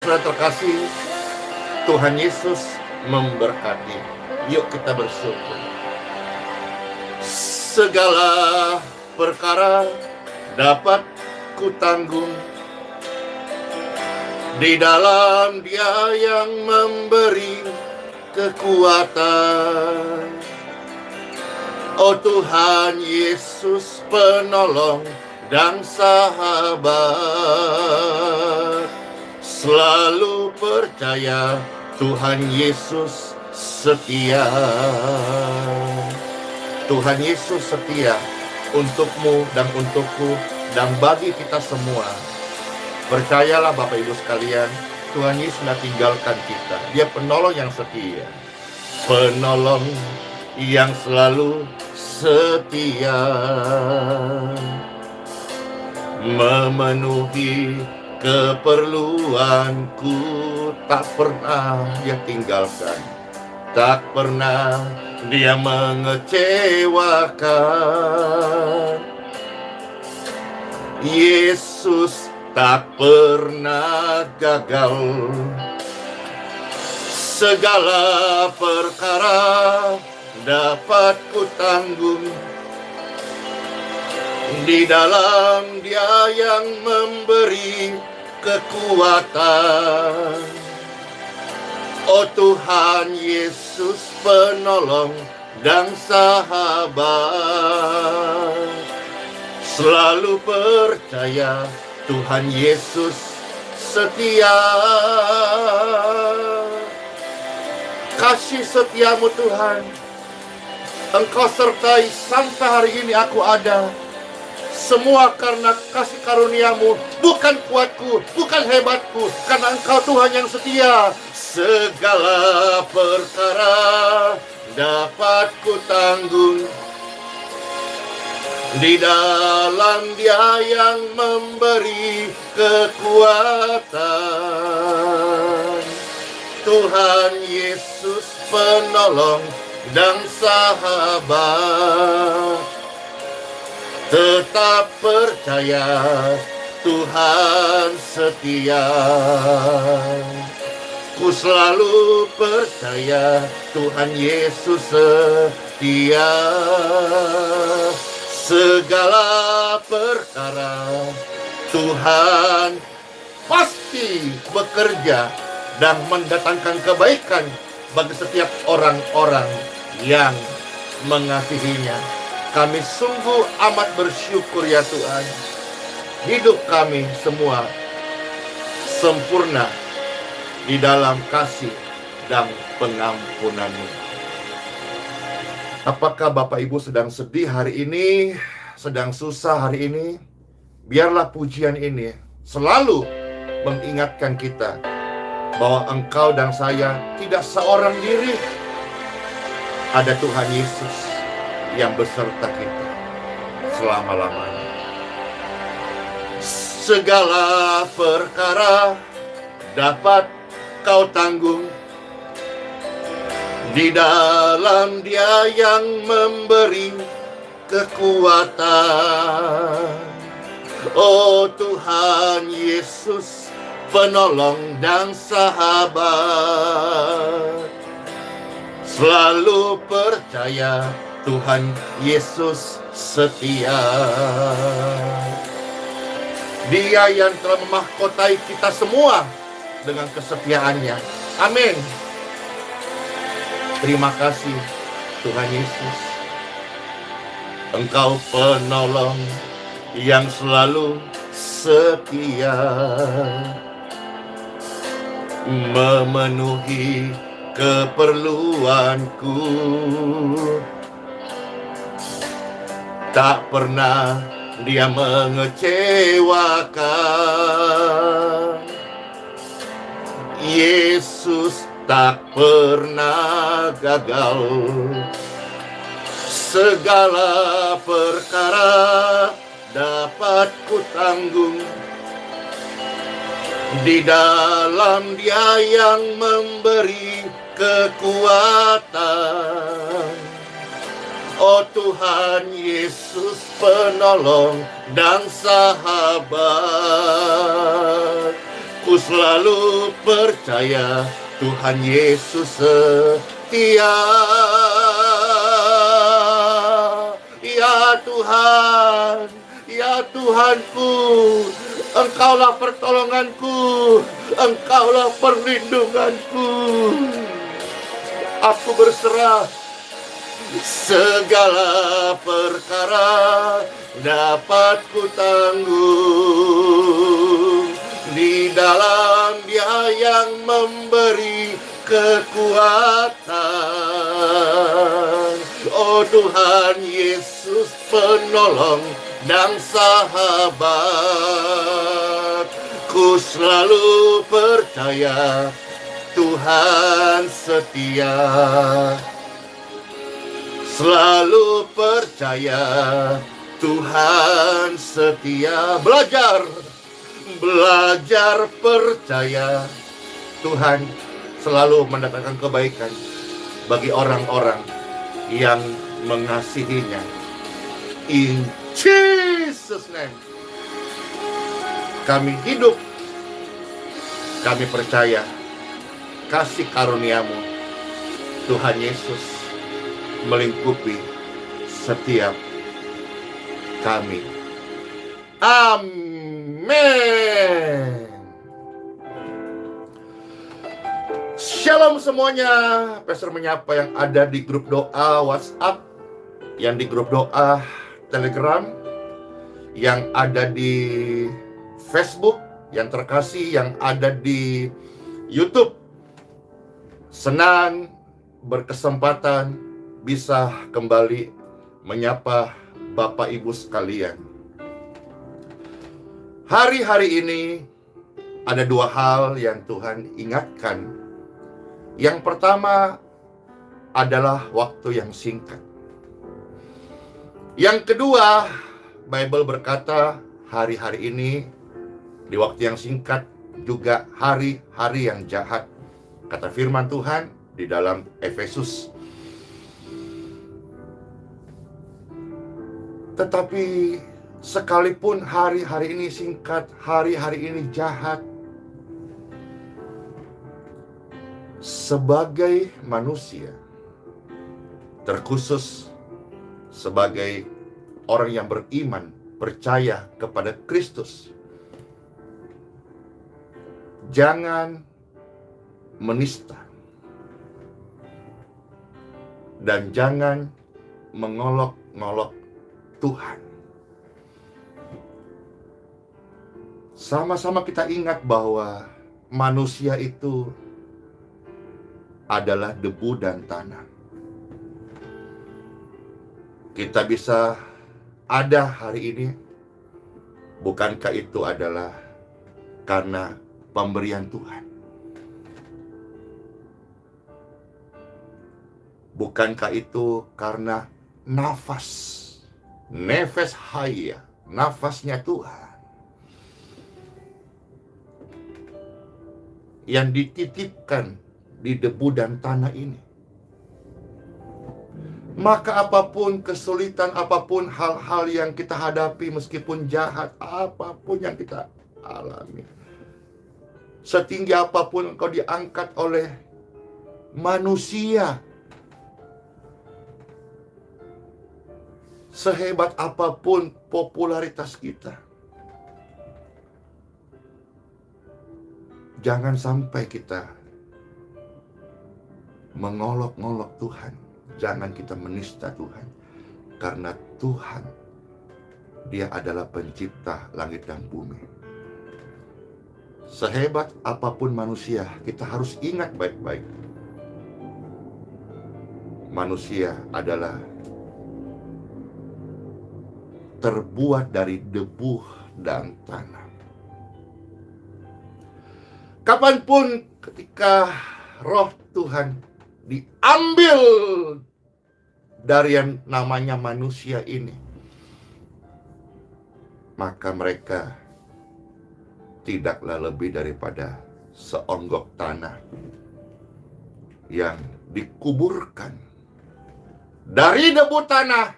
saudara terkasih, Tuhan Yesus memberkati. Yuk kita bersyukur. Segala perkara dapat kutanggung di dalam Dia yang memberi kekuatan. Oh Tuhan Yesus penolong dan sahabat, selalu percaya Tuhan Yesus setia. Tuhan Yesus setia untukmu dan untukku dan bagi kita semua. Percayalah Bapak Ibu sekalian, Tuhan Yesus tidak tinggalkan kita. Dia penolong yang setia, penolong yang selalu setia, memenuhi keperluanku. Tak pernah Dia tinggalkan, tak pernah Dia mengecewakan. Yesus tak pernah gagal. Segala perkara dapat kutanggung di dalam Dia yang memberi kekuatan. Oh Tuhan Yesus penolong dan sahabat, selalu percaya Tuhan Yesus setia. Kasih setiamu Tuhan, Engkau sertai sampai hari ini aku ada. Semua karena kasih karuniamu, bukan kuatku, bukan hebatku, karena Engkau Tuhan yang setia. Segala perkara dapat kutanggung di dalam Dia yang memberi kekuatan. Tuhan Yesus penolong dan sahabat, tetap percaya Tuhan setia. Ku selalu percaya Tuhan Yesus setia. Segala perkara Tuhan pasti bekerja dan mendatangkan kebaikan bagi setiap orang-orang yang mengasihinya. Kami sungguh amat bersyukur ya Tuhan. Hidup kami semua sempurna di dalam kasih dan pengampunan-Mu. Apakah Bapak Ibu sedang sedih hari ini, sedang susah hari ini? Biarlah pujian ini selalu mengingatkan kita bahwa engkau dan saya tidak seorang diri. Ada Tuhan Yesus yang beserta kita selama-lamanya. Segala perkara dapat kau tanggung di dalam Dia yang memberi kekuatan. Oh Tuhan Yesus penolong dan sahabat, selalu percaya Tuhan Yesus setia. Dia yang telah memahkotai kita semua dengan kesetiaannya. Amin. Terima kasih Tuhan Yesus. Engkau penolong yang selalu setia, memenuhi keperluanku. Tak pernah Dia mengecewakan. Yesus tak pernah gagal. Segala perkara dapat kutanggung di dalam Dia yang memberi kekuatan. Oh Tuhan Yesus penolong dan sahabat, Ku selalu percaya Tuhan Yesus setia. Ya Tuhan, ya Tuhanku, Engkaulah pertolonganku, Engkaulah perlindunganku. Aku berserah, segala perkara dapat ku tanggung di dalam Dia yang memberi kekuatan. Oh Tuhan Yesus, penolong dan sahabat, ku selalu percaya Tuhan setia. Selalu percaya Tuhan setia. Belajar percaya Tuhan selalu mendatangkan kebaikan bagi orang-orang yang mengasihinya. In Jesus name. Kami hidup, kami percaya kasih karunia-Mu Tuhan Yesus melingkupi setiap kami. Amin. Shalom semuanya. Pastor menyapa yang ada di grup doa WhatsApp, yang di grup doa Telegram, yang ada di Facebook, yang terkasih yang ada di YouTube. Senang berkesempatan bisa kembali menyapa Bapak Ibu sekalian. Hari-hari ini ada dua hal yang Tuhan ingatkan. Yang pertama adalah waktu yang singkat. Yang kedua, Bible berkata hari-hari ini di waktu yang singkat juga hari-hari yang jahat. Kata firman Tuhan di dalam Efesus. Tetapi sekalipun hari-hari ini singkat, hari-hari ini jahat, sebagai manusia, terkhusus sebagai orang yang beriman, percaya kepada Kristus, jangan menista dan jangan mengolok-ngolok Tuhan. Sama-sama kita ingat bahwa manusia itu adalah debu dan tanah. Kita bisa ada hari ini, bukankah itu adalah karena pemberian Tuhan? Bukankah itu karena nafas haya, nafasnya Tuhan yang dititipkan di debu dan tanah ini? Maka apapun kesulitan, apapun hal-hal yang kita hadapi, meskipun jahat, apapun yang kita alami, setinggi apapun engkau diangkat oleh manusia, sehebat apapun popularitas kita, jangan sampai kita mengolok-ngolok Tuhan. Jangan kita menista Tuhan. Karena Tuhan, Dia adalah pencipta langit dan bumi. Sehebat apapun manusia, kita harus ingat baik-baik. Manusia adalah terbuat dari debu dan tanah. Kapanpun ketika roh Tuhan diambil dari yang namanya manusia ini, maka mereka tidaklah lebih daripada seonggok tanah yang dikuburkan dari debu tanah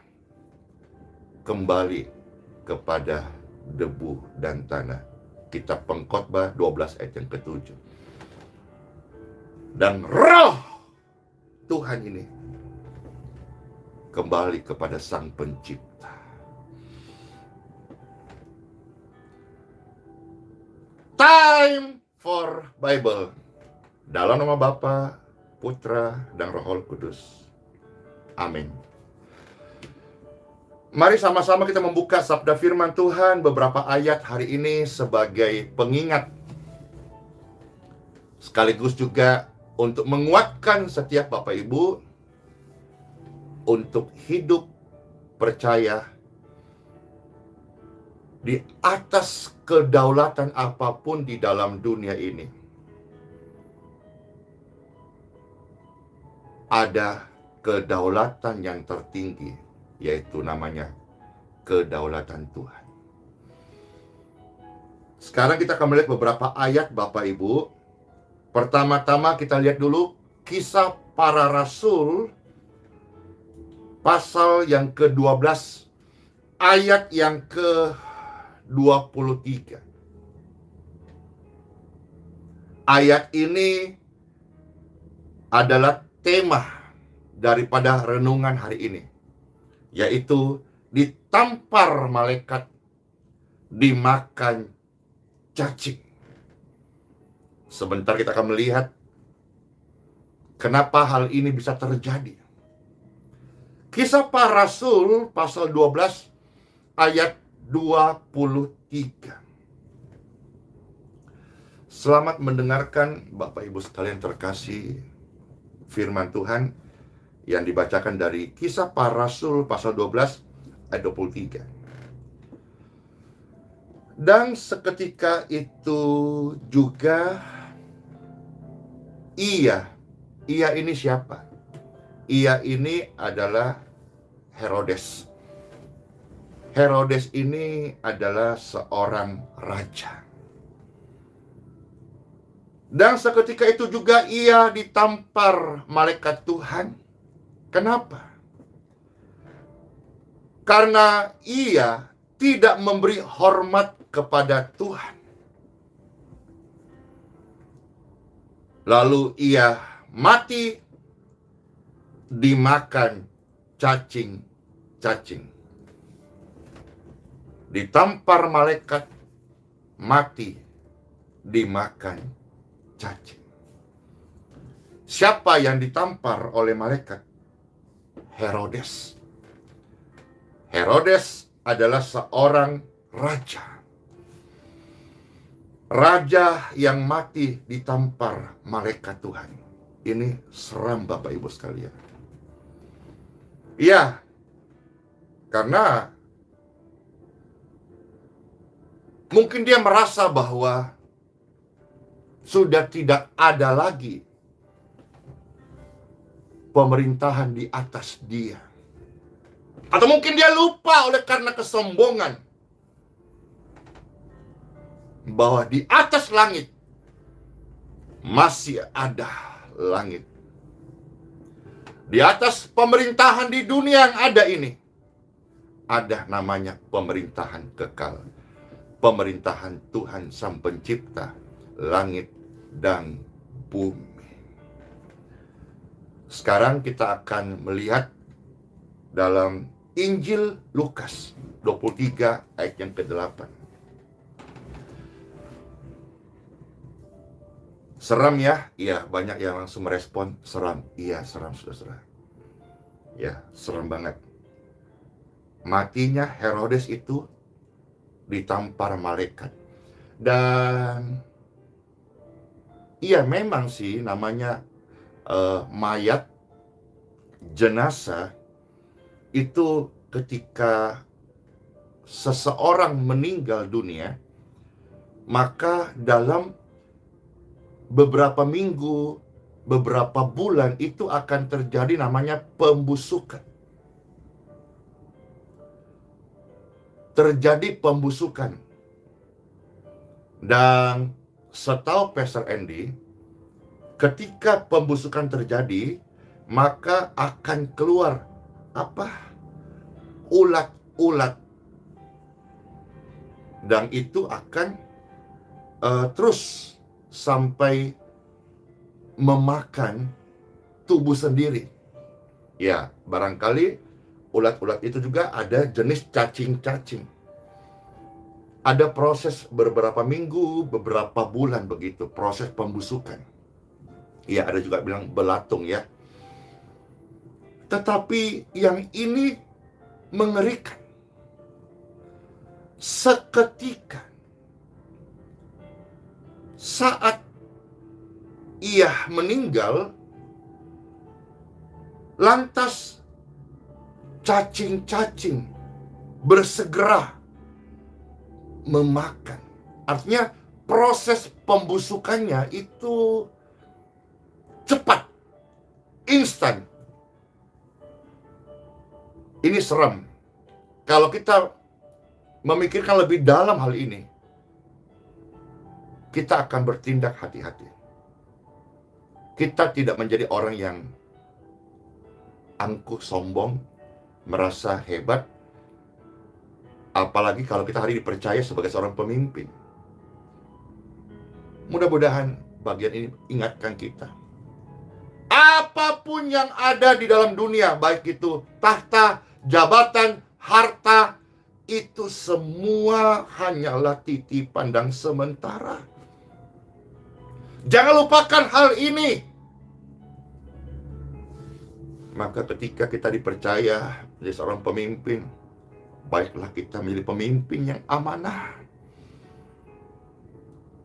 kembali kepada debu dan tanah. Kitab Pengkhotbah 12 ayat yang ke-7. Dan roh Tuhan ini kembali kepada Sang Pencipta. Time for Bible. Dalam nama Bapa, Putra, dan Roh Kudus. Amin. Mari sama-sama kita membuka sabda firman Tuhan beberapa ayat hari ini sebagai pengingat. Sekaligus juga untuk menguatkan setiap Bapak Ibu untuk hidup percaya di atas kedaulatan apapun di dalam dunia ini. Ada kedaulatan yang tertinggi, yaitu namanya kedaulatan Tuhan. Sekarang kita akan melihat beberapa ayat Bapak Ibu. Pertama-tama kita lihat dulu Kisah Para Rasul pasal yang ke-12 ayat yang ke-23. Ayat ini adalah tema daripada renungan hari ini, yaitu ditampar malaikat, dimakan cacing. Sebentar kita akan melihat kenapa hal ini bisa terjadi. Kisah Para Rasul pasal 12 ayat 23. Selamat mendengarkan Bapak Ibu sekalian terkasih firman Tuhan yang dibacakan dari Kisah Para Rasul pasal 12 ayat 23. Dan seketika itu juga ia ini siapa? Ia ini adalah Herodes. Herodes ini adalah seorang raja. Dan seketika itu juga ia ditampar malaikat Tuhan. Kenapa? Karena ia tidak memberi hormat kepada Tuhan. Lalu ia mati dimakan cacing-cacing. Ditampar malaikat, mati dimakan cacing. Siapa yang ditampar oleh malaikat? Herodes. Herodes adalah seorang raja. Raja yang mati ditampar malaikat Tuhan. Ini seram Bapak Ibu sekalian. Iya, karena mungkin dia merasa bahwa sudah tidak ada lagi pemerintahan di atas dia. Atau mungkin dia lupa oleh karena kesombongan bahwa di atas langit masih ada langit. Di atas pemerintahan di dunia yang ada ini ada namanya pemerintahan kekal. Pemerintahan Tuhan Sang Pencipta langit dan bumi. Sekarang kita akan melihat dalam Injil Lukas 23 ayat yang ke-8. Seram ya? Iya, banyak yang langsung merespon seram. Iya, seram saudara. Ya, seram banget. Matinya Herodes itu ditampar malaikat. Dan iya memang sih namanya mayat jenazah itu ketika seseorang meninggal dunia, maka dalam beberapa minggu, beberapa bulan itu akan terjadi namanya pembusukan. Terjadi pembusukan. Dan setahu Pastor Andy, ketika pembusukan terjadi, maka akan keluar apa? Ulat-ulat. Dan itu akan terus sampai memakan tubuh sendiri. Ya, barangkali ulat-ulat itu juga ada jenis cacing-cacing. Ada proses beberapa minggu, beberapa bulan begitu, proses pembusukan. Ya, ada juga bilang belatung ya. Tetapi yang ini mengerikan. Seketika saat ia meninggal, lantas cacing-cacing bersegera memakan. Artinya proses pembusukannya itu cepat, instan. Ini serem. Kalau kita memikirkan lebih dalam hal ini, kita akan bertindak hati-hati. Kita tidak menjadi orang yang angkuh, sombong, merasa hebat. Apalagi kalau kita hari ini dipercaya sebagai seorang pemimpin. Mudah-mudahan bagian ini ingatkan kita. Apapun yang ada di dalam dunia, baik itu tahta, jabatan, harta, itu semua hanyalah titipan dan sementara. Jangan lupakan hal ini. Maka ketika kita dipercaya menjadi seorang pemimpin, baiklah kita menjadi pemimpin yang amanah.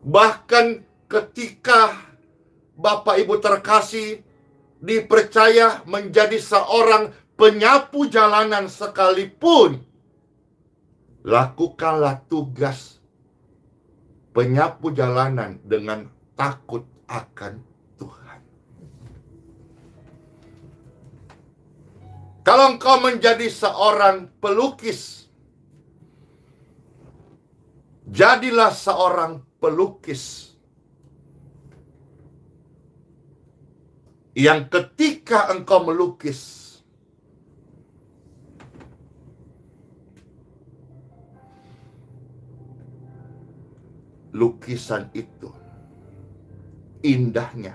Bahkan ketika Bapak Ibu terkasih dipercaya menjadi seorang penyapu jalanan sekalipun, lakukanlah tugas penyapu jalanan dengan takut akan Tuhan. Kalau engkau menjadi seorang pelukis, jadilah seorang pelukis yang ketika engkau melukis, lukisan itu indahnya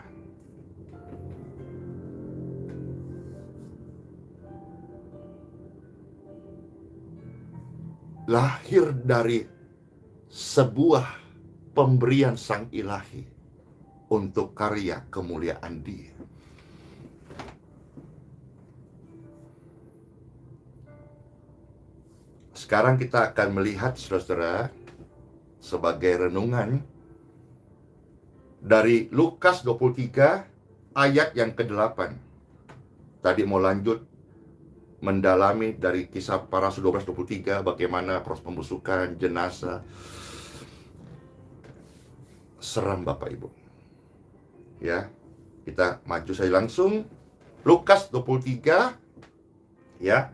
lahir dari sebuah pemberian Sang Ilahi untuk karya kemuliaan Dia. Sekarang kita akan melihat, saudara-saudara, sebagai renungan dari Lukas 23 ayat yang ke-8. Tadi mau lanjut mendalami dari kisah para rasul 12-23, bagaimana proses pembusukan jenazah. Seram Bapak Ibu. Ya, kita maju saja langsung. Lukas 23 ya,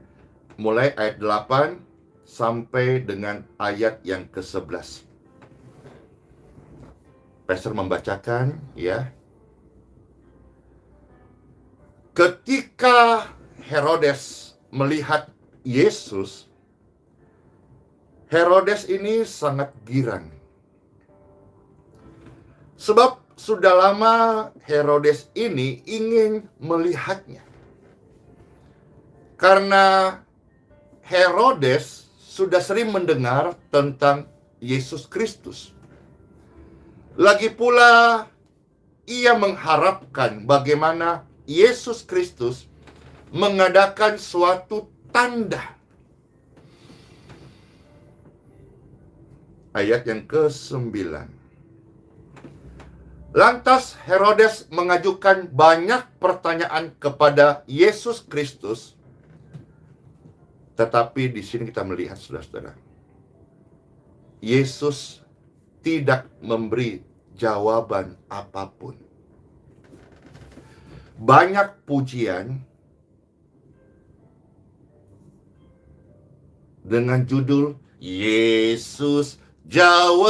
mulai ayat 8 sampai dengan ayat yang ke-11. Pastor membacakan ya. Ketika Herodes melihat Yesus, Herodes ini sangat girang. Sebab sudah lama Herodes ini ingin melihatnya. Karena Herodes sudah sering mendengar tentang Yesus Kristus. Lagi pula ia mengharapkan bagaimana Yesus Kristus mengadakan suatu tanda. Ayat yang ke-9. Lantas Herodes mengajukan banyak pertanyaan kepada Yesus Kristus. Tetapi di sini kita melihat, saudara-saudara, Yesus tidak memberi jawaban apapun. Banyak pujian dengan judul Yesus jawaban.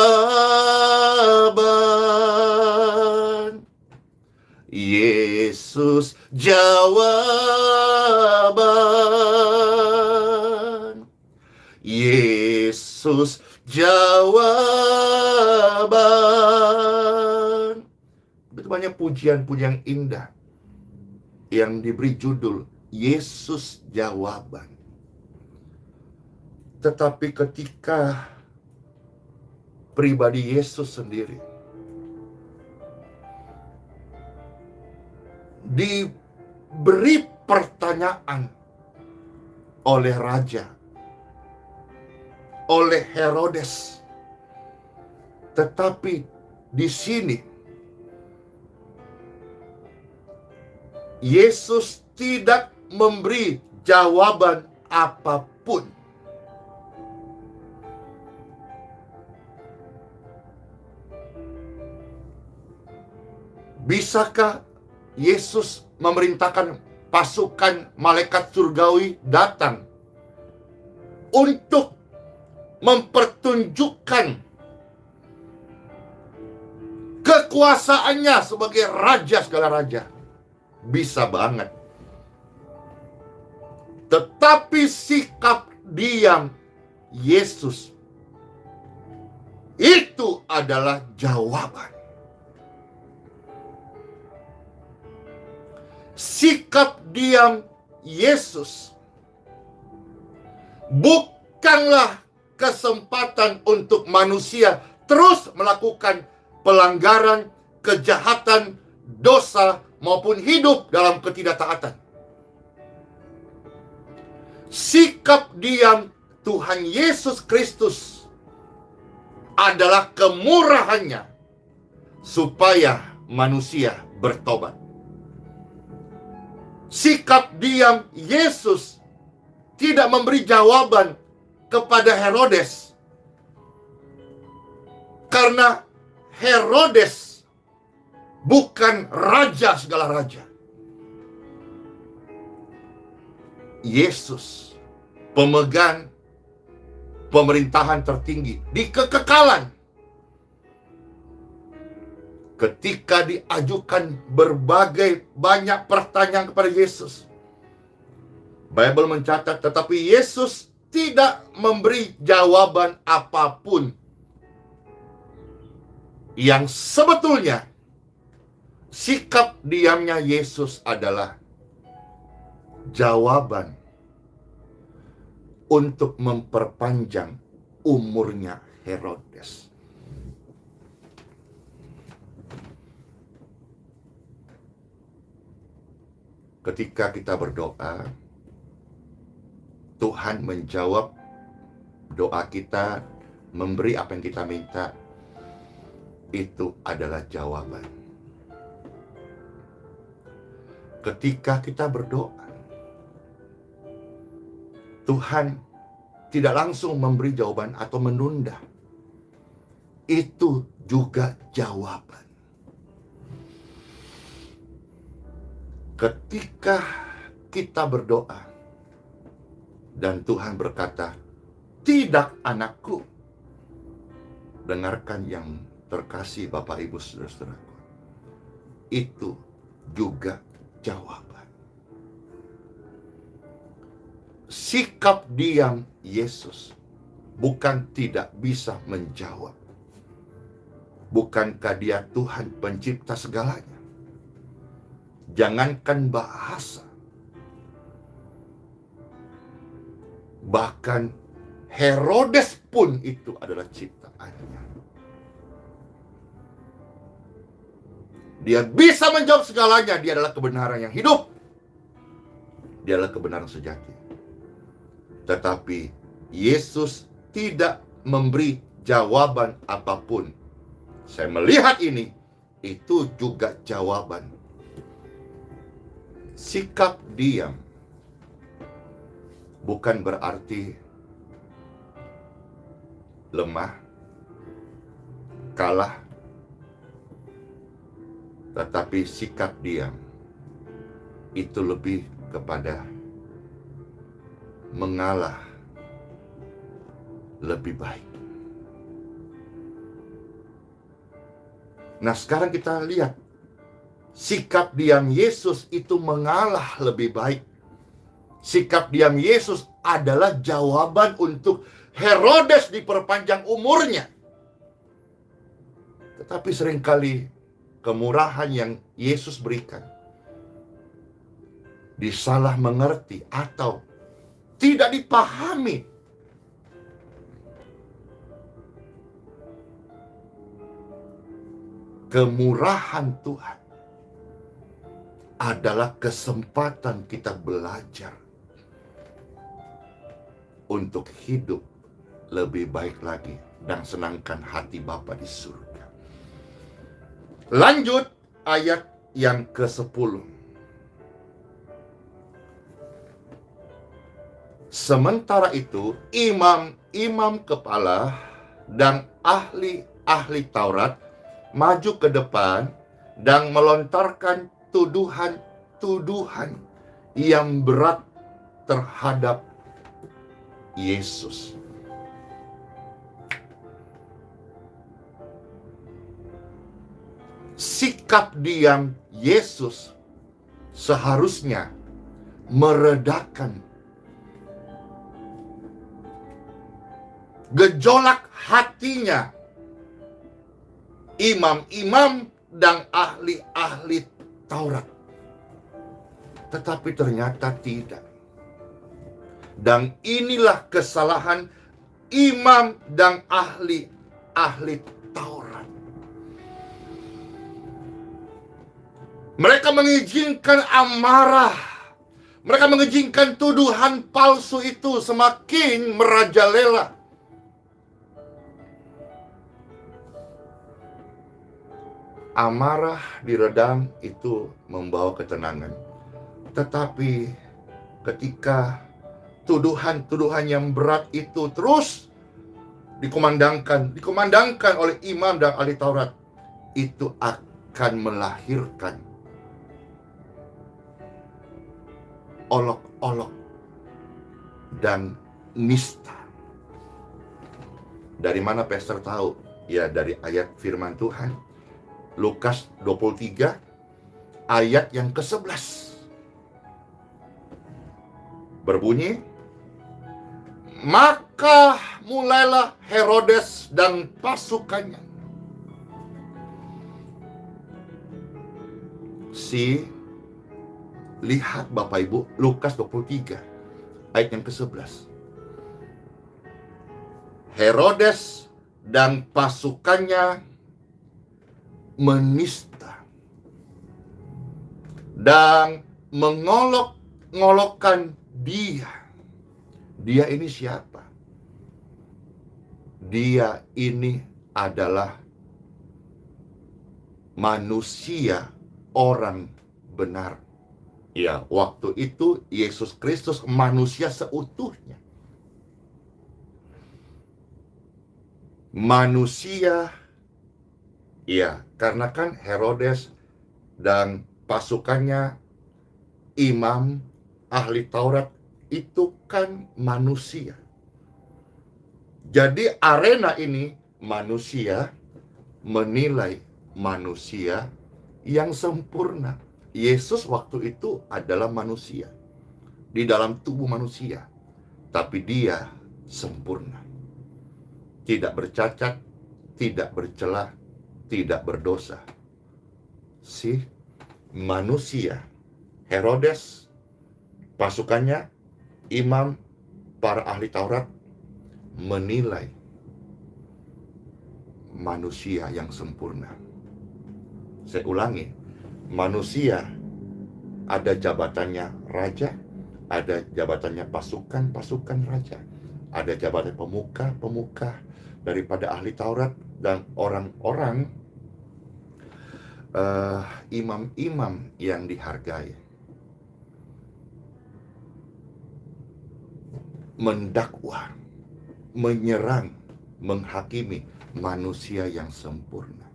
Yesus jawaban. Yesus jawaban. begitu banyak pujian-pujian indah yang diberi judul Yesus Jawaban. Tetapi ketika pribadi Yesus sendiri diberi pertanyaan oleh raja, oleh Herodes, tetapi di sini Yesus tidak memberi jawaban apapun. Bisakah Yesus memerintahkan pasukan malaikat surgawi datang untuk mempertunjukkan kekuasaannya sebagai raja segala raja? Bisa banget. Tetapi sikap diam Yesus itu adalah jawaban. Sikap diam Yesus bukanlah kesempatan untuk manusia terus melakukan pelanggaran, kejahatan, dosa, maupun hidup dalam ketidaktaatan. Sikap diam Tuhan Yesus Kristus adalah kemurahannya supaya manusia bertobat. Sikap diam Yesus tidak memberi jawaban kepada Herodes, karena Herodes bukan raja segala raja. Yesus pemegang pemerintahan tertinggi di kekekalan. Ketika diajukan berbagai banyak pertanyaan kepada Yesus, Bible mencatat, tetapi Yesus tidak memberi jawaban apapun. Yang sebetulnya sikap diamnya Yesus adalah jawaban untuk memperpanjang umurnya Herodes. Ketika kita berdoa, Tuhan menjawab doa kita, memberi apa yang kita minta. Itu adalah jawaban. Ketika kita berdoa, Tuhan tidak langsung memberi jawaban atau menunda. Itu juga jawaban. Ketika kita berdoa dan Tuhan berkata, "Tidak, anakku." Dengarkan yang terkasih Bapak Ibu Saudara-saudaraku. Itu juga jawaban. Sikap diam Yesus bukan tidak bisa menjawab. Bukankah Dia Tuhan pencipta segalanya? Jangankan bahasa, bahkan Herodes pun itu adalah ciptaannya. Dia bisa menjawab segalanya. Dia adalah kebenaran yang hidup. Dia adalah kebenaran sejati. Tetapi Yesus tidak memberi jawaban apapun. Saya melihat ini, itu juga jawaban. Sikap diam bukan berarti lemah, kalah, tetapi sikap diam itu lebih kepada mengalah lebih baik. Nah, sekarang kita lihat sikap diam Yesus itu mengalah lebih baik. Sikap diam Yesus adalah jawaban untuk Herodes diperpanjang umurnya. Tetapi seringkali kemurahan yang Yesus berikan disalah mengerti atau tidak dipahami. Kemurahan Tuhan adalah kesempatan kita belajar untuk hidup lebih baik lagi dan senangkan hati Bapa di surga. Lanjut ayat yang ke-10. Sementara itu, imam-imam kepala dan ahli-ahli Taurat maju ke depan dan melontarkan tuduhan-tuduhan yang berat terhadap Yesus. Sikap diam Yesus seharusnya meredakan gejolak hatinya imam-imam dan ahli-ahli Taurat. Tetapi ternyata tidak. Dan inilah kesalahan imam dan ahli-ahli Taurat. Mereka mengizinkan amarah. Mereka mengizinkan tuduhan palsu itu semakin merajalela. Amarah diredam itu membawa ketenangan. Tetapi ketika tuduhan-tuduhan yang berat itu terus dikumandangkan oleh imam dan ahli Taurat, itu akan melahirkan olok-olok dan nista. Dari mana pastor tahu? Ya, dari ayat firman Tuhan. Lukas 23 ayat yang ke-11 berbunyi, maka mulailah Herodes dan pasukannya. Lihat Bapak Ibu, Lukas 23 ayat yang ke-11. Herodes dan pasukannya menista dan mengolok-ngolokkan dia. Dia ini siapa? Dia ini adalah manusia, orang benar. Ya, waktu itu Yesus Kristus manusia seutuhnya. Manusia. Ya, karena kan Herodes dan pasukannya, imam, ahli Taurat, itu kan manusia. Jadi arena ini manusia menilai manusia yang sempurna. Yesus waktu itu adalah manusia di dalam tubuh manusia, tapi dia sempurna, tidak bercacat, tidak bercela, tidak berdosa. Manusia, Herodes, pasukannya, imam, para ahli Taurat menilai manusia yang sempurna. Saya ulangi, manusia ada jabatannya raja, ada jabatannya pasukan raja, ada jabatan pemuka daripada ahli Taurat dan orang-orang imam-imam yang dihargai. Mendakwa, menyerang, menghakimi manusia yang sempurna.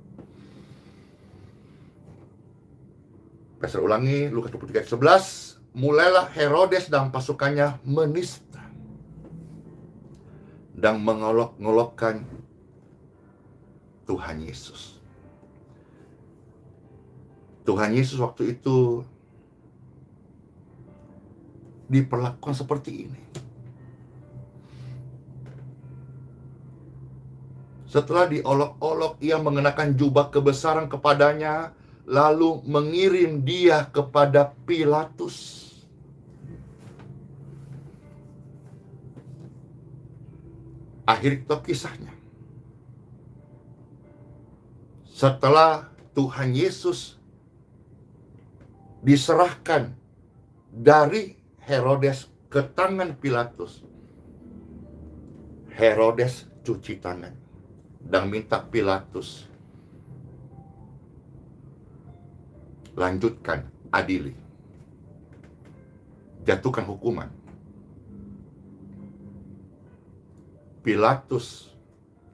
Pastor ulangi, Lukas 23:11, mulailah Herodes dan pasukannya menista dan mengolok-ngolokkan Tuhan Yesus. Tuhan Yesus waktu itu diperlakukan seperti ini. Setelah diolok-olok, ia mengenakan jubah kebesaran kepadanya, lalu mengirim dia kepada Pilatus. Akhir kisahnya, setelah Tuhan Yesus diserahkan dari Herodes ke tangan Pilatus, Herodes cuci tangan dan minta Pilatus lanjutkan, adili, jatuhkan hukuman. Pilatus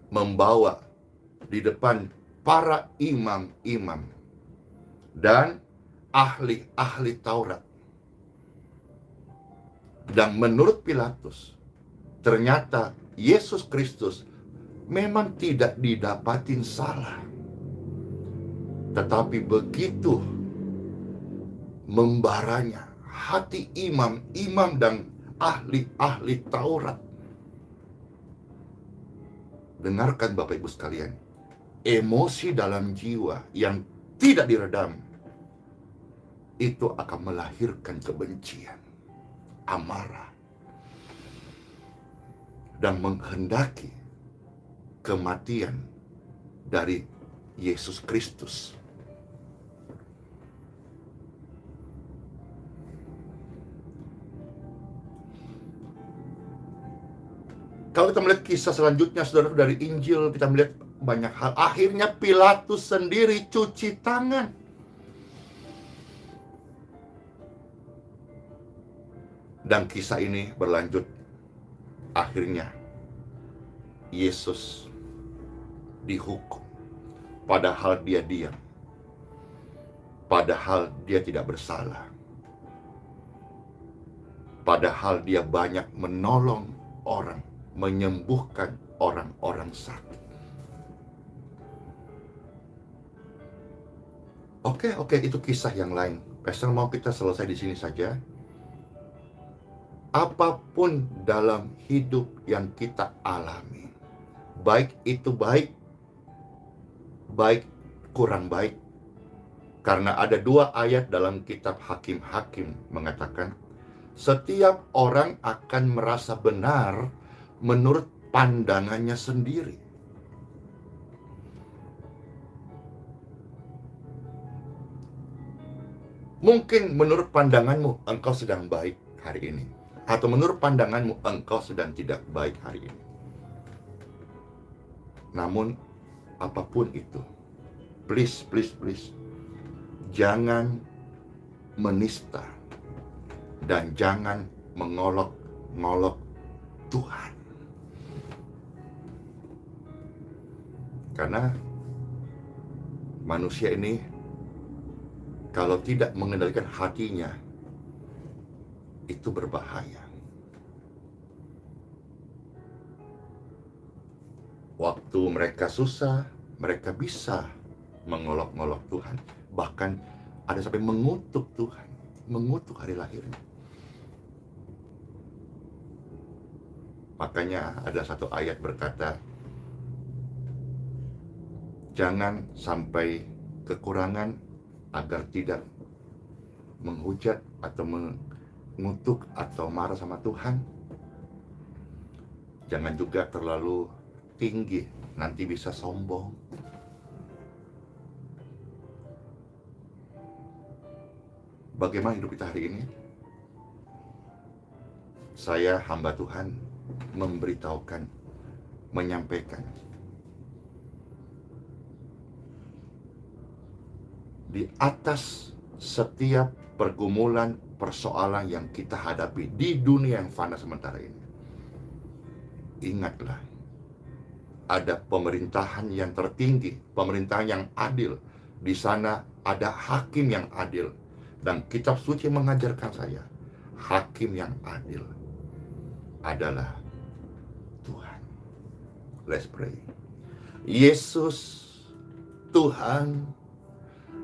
membawa di depan para imam-imam dan ahli-ahli Taurat. Dan menurut Pilatus, ternyata Yesus Kristus memang tidak didapatin salah. Tetapi begitu membaranya hati imam-imam dan ahli-ahli Taurat. Dengarkan Bapak Ibu sekalian, emosi dalam jiwa yang tidak diredam itu akan melahirkan kebencian, amarah, dan menghendaki kematian dari Yesus Kristus. Kalau kita melihat kisah selanjutnya, saudara, dari Injil, kita melihat banyak hal. Akhirnya Pilatus sendiri cuci tangan. Dan kisah ini berlanjut. Akhirnya Yesus dihukum. Padahal dia diam. Padahal dia tidak bersalah. Padahal dia banyak menolong orang, menyembuhkan orang-orang sakit. Oke, itu kisah yang lain. Pastor mau kita selesai di sini saja. Apapun dalam hidup yang kita alami, baik itu baik kurang baik. Karena ada 2 ayat dalam kitab Hakim-Hakim mengatakan, setiap orang akan merasa benar menurut pandangannya sendiri. Mungkin menurut pandanganmu engkau sedang baik hari ini, atau menurut pandanganmu engkau sedang tidak baik hari ini. Namun apapun itu, please, jangan menista dan jangan mengolok-ngolok Tuhan. Karena manusia ini kalau tidak mengendalikan hatinya, itu berbahaya. Waktu mereka susah, mereka bisa mengolok-ngolok Tuhan. Bahkan ada sampai mengutuk Tuhan, mengutuk hari lahirnya. Makanya ada satu ayat berkata, jangan sampai kekurangan agar tidak menghujat atau mengutuk atau marah sama Tuhan. Jangan juga terlalu tinggi, nanti bisa sombong. Bagaimana hidup kita hari ini? Saya hamba Tuhan memberitahukan, menyampaikan. Di atas setiap pergumulan, persoalan yang kita hadapi di dunia yang fana sementara ini, ingatlah, ada pemerintahan yang tertinggi, pemerintahan yang adil. Di sana ada hakim yang adil. Dan kitab suci mengajarkan saya, hakim yang adil adalah Tuhan. Let's pray. Yesus, Tuhan,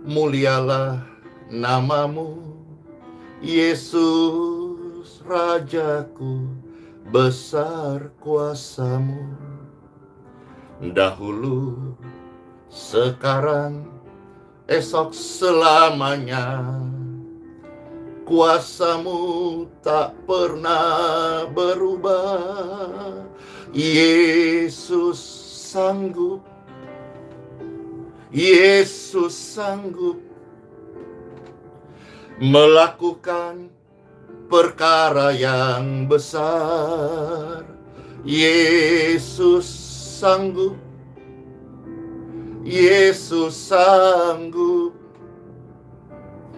mulialah namamu. Yesus, Rajaku, besar kuasamu. Dahulu, sekarang, esok selamanya. Kuasamu tak pernah berubah. Yesus sanggup, Yesus sanggup melakukan perkara yang besar. Yesus sanggup, Yesus sanggup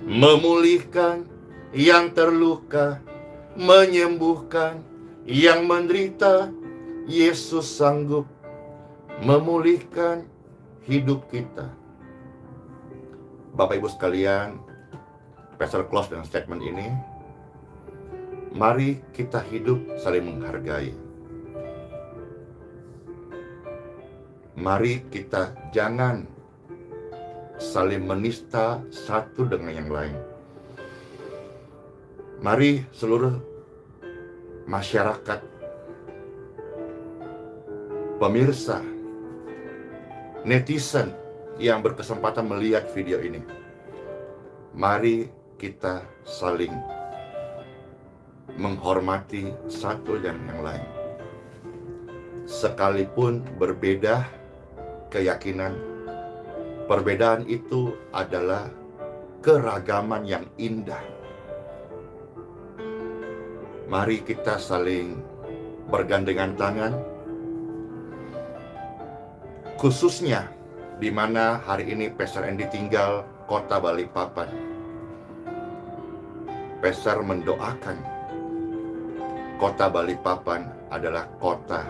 memulihkan yang terluka, menyembuhkan yang menderita. Yesus sanggup memulihkan hidup kita. Bapak Ibu sekalian, Pastor close dengan statement ini. Mari kita hidup saling menghargai. Mari kita jangan saling menista satu dengan yang lain. Mari seluruh masyarakat, pemirsa, netizen yang berkesempatan melihat video ini, mari kita saling menghormati satu dan yang lain. Sekalipun berbeda keyakinan, perbedaan itu adalah keragaman yang indah. Mari kita saling bergandengan tangan, khususnya di mana hari ini Pastor Andy tinggal kota Balikpapan. Pastor mendoakan kota Balikpapan adalah kota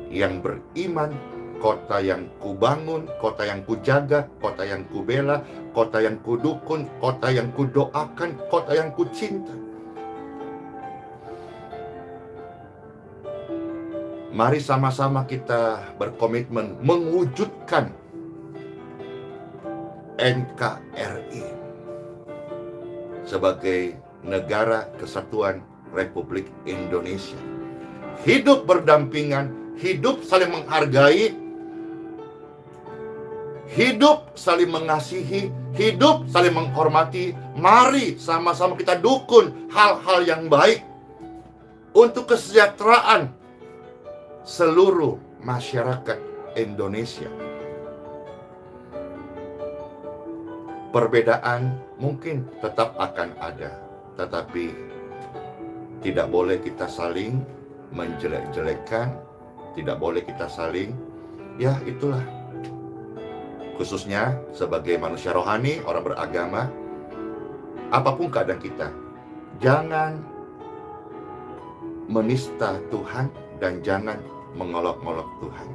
yang beriman, kota yang kubangun, kota yang kujaga, kota yang kubela, kota yang kudukun, kota yang kudoakan, kota yang kucinta. Mari sama-sama kita berkomitmen mewujudkan NKRI sebagai negara kesatuan Republik Indonesia. Hidup berdampingan, hidup saling menghargai, hidup saling mengasihi, hidup saling menghormati. Mari sama-sama kita dukun hal-hal yang baik untuk kesejahteraan seluruh masyarakat Indonesia. Perbedaan mungkin tetap akan ada, tetapi tidak boleh kita saling menjelek-jelekan, tidak boleh kita saling, ya itulah. Khususnya sebagai manusia rohani, orang beragama, apapun keadaan kita, jangan menista Tuhan dan jangan mengolok-olok Tuhan.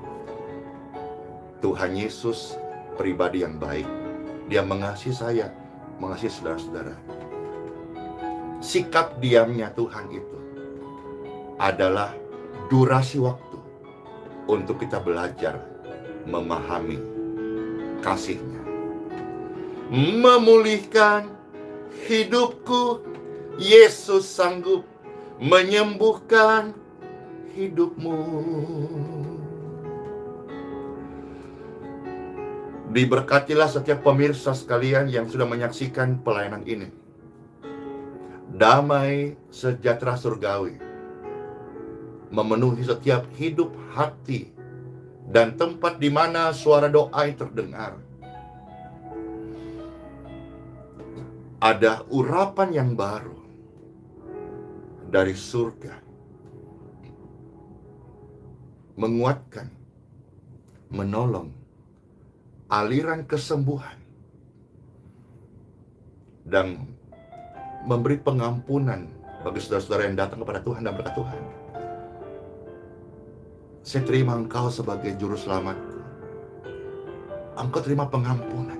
Tuhan Yesus pribadi yang baik. Dia mengasihi saya, mengasihi saudara-saudara. Sikap diamnya Tuhan itu adalah durasi waktu untuk kita belajar memahami kasih-Nya. Memulihkan hidupku, Yesus sanggup menyembuhkan hidupmu. Diberkatilah setiap pemirsa sekalian yang sudah menyaksikan pelayanan ini. Damai sejahtera surgawi memenuhi setiap hidup hati dan tempat di mana suara doa terdengar. Ada urapan yang baru dari surga, menguatkan, menolong, aliran kesembuhan, dan memberi pengampunan bagi saudara-saudara yang datang kepada Tuhan dan berkata, Tuhan, saya terima Engkau sebagai juru selamatku. Engkau terima pengampunan.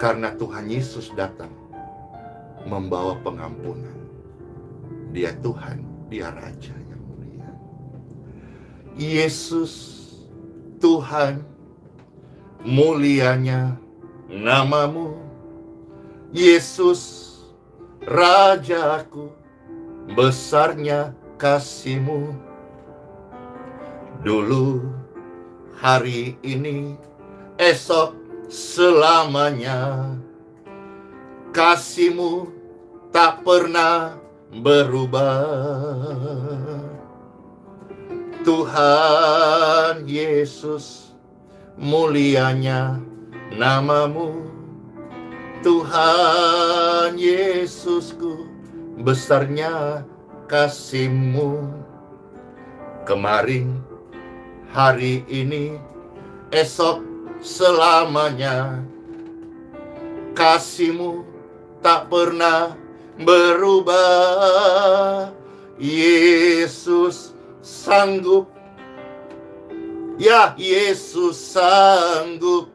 Karena Tuhan Yesus datang membawa pengampunan. Dia Tuhan, Dia Raja yang mulia. Yesus, Tuhan, mulianya nama-Mu. Yesus, Rajaku, besarnya kasih-Mu. Dulu, hari ini, esok, selamanya. Kasih-Mu tak pernah berubah. Tuhan Yesus, mulianya nama-Mu. Tuhan Yesusku, besarnya kasih-Mu. Kemarin, hari ini, esok, selamanya. Kasih-Mu tak pernah berubah. Yesus sanggup, ya Yesus sanggup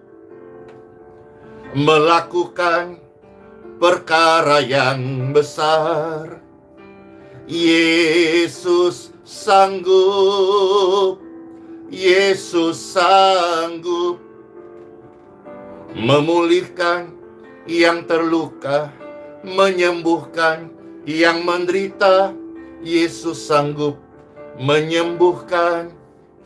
melakukan perkara yang besar. Yesus sanggup, Yesus sanggup memulihkan yang terluka, menyembuhkan yang menderita. Yesus sanggup menyembuhkan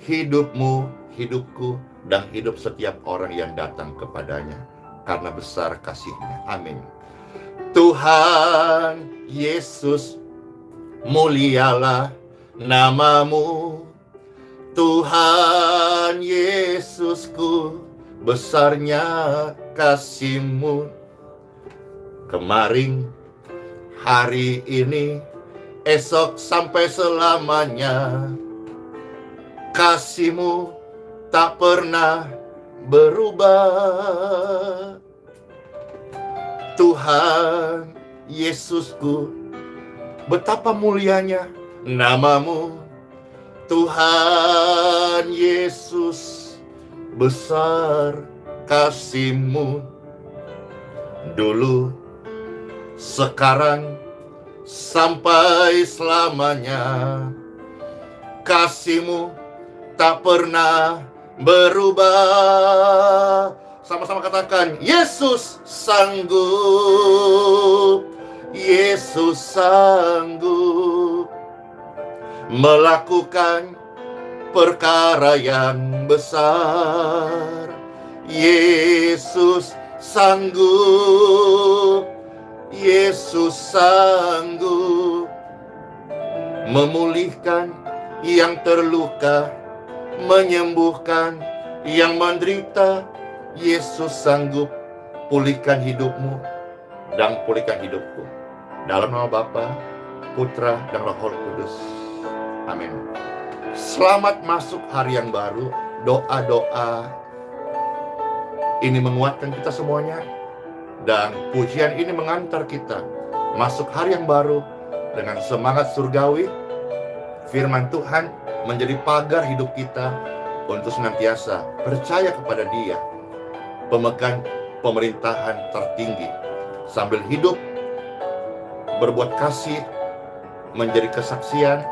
hidupmu, hidupku, dan hidup setiap orang yang datang kepadanya, karena besar kasih-Nya. Amin. Tuhan Yesus, mulialah nama-Mu. Tuhan Yesusku, besarnya kasih-Mu. Kemarin, hari ini, esok sampai selamanya. Kasih-Mu tak pernah berubah. Tuhan Yesusku, betapa mulianya nama-Mu. Tuhan Yesus, besar kasih-Mu. Dulu, sekarang, sampai selamanya. Kasih-Mu tak pernah berubah. Sama-sama katakan, Yesus sanggup, Yesus sanggup melakukan perkara yang besar. Yesus sanggup, Yesus sanggup memulihkan yang terluka, menyembuhkan yang menderita. Yesus sanggup pulihkan hidupmu dan pulihkan hidupku. Dalam nama Bapa, Putra, dan Roh Kudus. Amin. Selamat masuk hari yang baru. Doa-doa ini menguatkan kita semuanya, dan pujian ini mengantar kita masuk hari yang baru dengan semangat surgawi. Firman Tuhan menjadi pagar hidup kita untuk senantiasa percaya kepada Dia, pemegang pemerintahan tertinggi, sambil hidup berbuat kasih, menjadi kesaksian,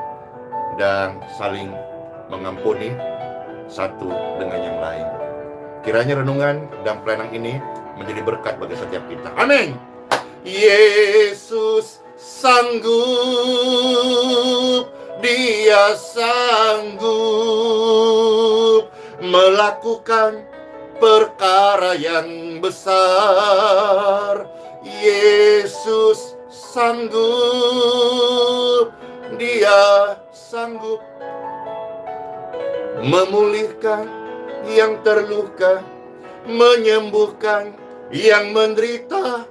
dan saling mengampuni satu dengan yang lain. Kiranya renungan dan pelayanan ini menjadi berkat bagi setiap kita. Amin. Yesus sanggup, Dia sanggup melakukan perkara yang besar. Yesus sanggup, Dia sanggup memulihkan yang terluka, menyembuhkan yang menderita.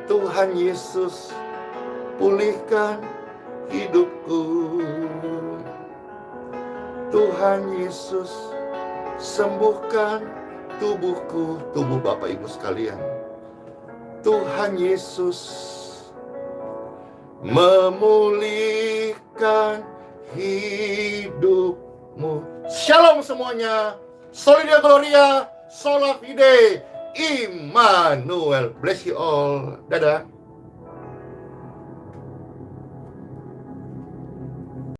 Tuhan Yesus, pulihkan hidupku. Tuhan Yesus, sembuhkan tubuhku, tubuh Bapak Ibu sekalian. Tuhan Yesus, memulihkan hidupmu. Shalom semuanya. Solidia Gloria, Sola Fide, Immanuel. Bless you all. Dadah.